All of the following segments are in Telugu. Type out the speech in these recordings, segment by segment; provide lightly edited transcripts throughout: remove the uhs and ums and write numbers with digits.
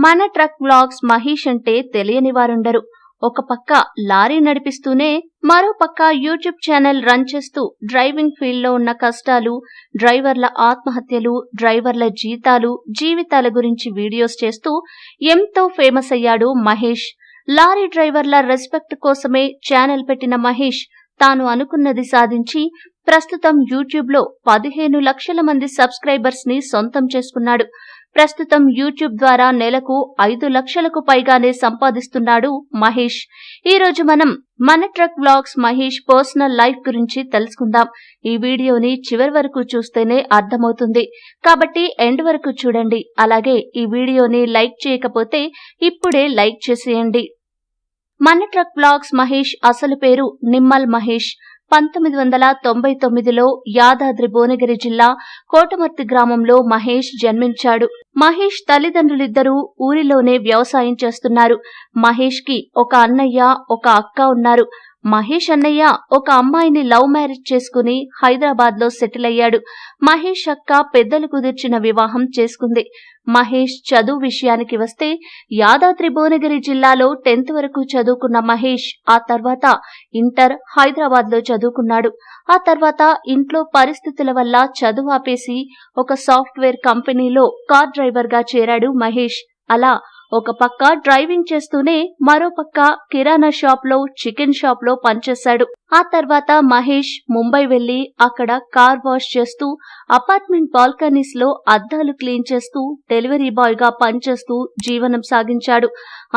మన ట్రక్ వ్లాగ్స్ మహేష్ అంటే తెలియని వారుండరు. ఒక పక్క లారీ నడిపిస్తూనే మరో పక్క యూట్యూబ్ ఛానల్ రన్ చేస్తూ డ్రైవింగ్ ఫీల్డ్ లో ఉన్న కష్టాలు, డ్రైవర్ల ఆత్మహత్యలు, డ్రైవర్ల జీవితాల గురించి వీడియోస్ చేస్తూ ఎంతో ఫేమస్ అయ్యాడు మహేష్. లారీ డ్రైవర్ల రెస్పెక్ట్ కోసమే ఛానల్ పెట్టిన మహేష్ తాను అనుకున్నది సాధించి ప్రస్తుతం యూట్యూబ్ లో 15 లక్షల మంది సబ్స్క్రైబర్స్ ని సొంతం చేసుకున్నాడు. ప్రస్తుతం యూట్యూబ్ ద్వారా నెలకు 5 లక్షలకు పైగానే సంపాదిస్తున్నాడు మహేష్. ఈ రోజు మనం మన truck vlogs Mahesh personal life గురించి తెలుసుకుందాం. ఈ వీడియోని చివరి వరకు చూస్తేనే అర్థమవుతుంది కాబట్టి ఎండ్ వరకు చూడండి. అలాగే ఈ వీడియోని లైక్ చేయకపోతే ఇప్పుడే లైక్ చేసేయండి. మన ట్రక్ వ్లాగ్స్ మహేష్ అసలు పేరు నిమ్మల్ మహేష్. 1999లో యాదాద్రి భువనగిరి జిల్లా కోటమర్తి గ్రామంలో మహేష్ జన్మించాడు. మహేష్ తల్లిదండ్రులిద్దరూ ఊరిలోనే వ్యవసాయం చేస్తున్నారు. మహేష్ కి ఒక అన్నయ్య, ఒక అక్క ఉన్నారు. మహేష్ అన్నయ్య ఒక అమ్మాయిని లవ్ మ్యారేజ్ చేసుకుని హైదరాబాద్ లో సెటిల్ అయ్యాడు. మహేష్ అక్క పెద్దలు కుదిర్చిన వివాహం చేసుకుంది. మహేష్ చదువు విషయానికి వస్తే యాదాద్రి భువనగిరి జిల్లాలో 10th వరకు చదువుకున్న మహేష్ ఆ తర్వాత ఇంటర్ హైదరాబాద్ లో చదువుకున్నాడు. ఆ తర్వాత ఇంట్లో పరిస్థితుల వల్ల చదువు ఆపేసి ఒక సాఫ్ట్వేర్ కంపెనీలో కార్ డ్రైవర్ గా చేరాడు మహేష్. అలా ఒక పక్క డ్రైవింగ్ చేస్తూనే మరో పక్క కిరాణా షాప్ లో, చికెన్ షాప్ లో పనిచేశాడు. ఆ తర్వాత మహేష్ ముంబై వెళ్లి అక్కడ కార్ వాష్ చేస్తూ, అపార్ట్మెంట్ బాల్కనీస్ లో అద్దాలు క్లీన్ చేస్తూ, డెలివరీ బాయ్ గా పనిచేస్తూ జీవనం సాగించాడు.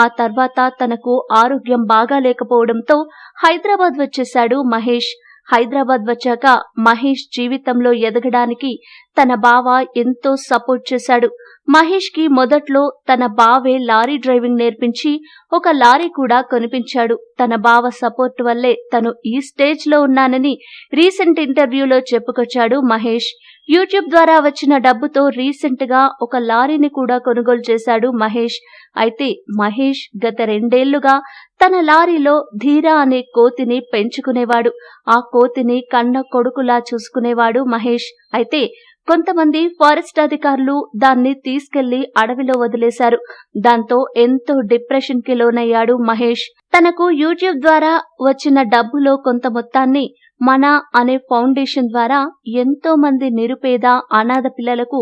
ఆ తర్వాత తనకు ఆరోగ్యం బాగా లేకపోవడంతో హైదరాబాద్ వచ్చేశాడు మహేష్. హైదరాబాద్ వచ్చాక మహేష్ జీవితంలో ఎదగడానికి తన బావ ఎంతో సపోర్ట్ చేశాడు. మహేష్ కి మొదట్లో తన బావే లారీ డ్రైవింగ్ నేర్పించి ఒక లారీ కూడా కొనిపించాడు. తన బావ సపోర్ట్ వల్లే తను ఈ స్టేజ్ లో ఉన్నానని రీసెంట్ ఇంటర్వ్యూలో చెప్పుకొచ్చాడు మహేష్. యూట్యూబ్ ద్వారా వచ్చిన డబ్బుతో రీసెంట్ గా ఒక లారీని కూడా కొనుగోలు చేశాడు మహేష్. అయితే మహేష్ గత 2 ఏళ్లుగా తన లారీలో ధీరా అనే కోతిని పెంచుకునేవాడు. ఆ కోతిని కన్న కొడుకులా చూసుకునేవాడు మహేష్. అయితే కొంతమంది ఫారెస్ట్ అధికారులు దాన్ని తీసుకెళ్లి అడవిలో వదిలేశారు. దాంతో ఎంతో డిప్రెషన్ కి లోనయ్యాడు మహేష్. తనకు యూట్యూబ్ ద్వారా వచ్చిన డబ్బులో కొంత మొత్తాన్ని మన అనే ఫౌండేషన్ ద్వారా ఎంతో మంది నిరుపేద, అనాథ పిల్లలకు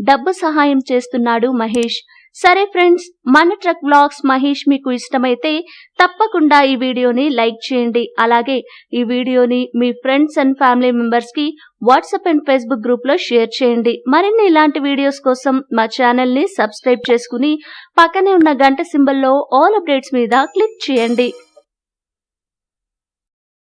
డబ్బు సహాయం చేస్తున్నాడు మహేష్. సరే ఫ్రెండ్స్, మన ట్రక్ వ్లాగ్స్ మహేష్ మీకు ఇష్టమైతే తప్పకుండా ఈ వీడియోని లైక్ చేయండి. అలాగే ఈ వీడియోని మీ ఫ్రెండ్స్ అండ్ ఫ్యామిలీ మెంబర్స్ కి వాట్సాప్ అండ్ ఫేస్బుక్ గ్రూప్ లో షేర్ చేయండి. మరిన్ని ఇలాంటి వీడియోస్ కోసం మా ఛానల్ ని సబ్స్క్రైబ్ చేసుకుని పక్కనే ఉన్న గంట సింబల్ లో ఆల్ అప్డేట్స్ మీద క్లిక్ చేయండి.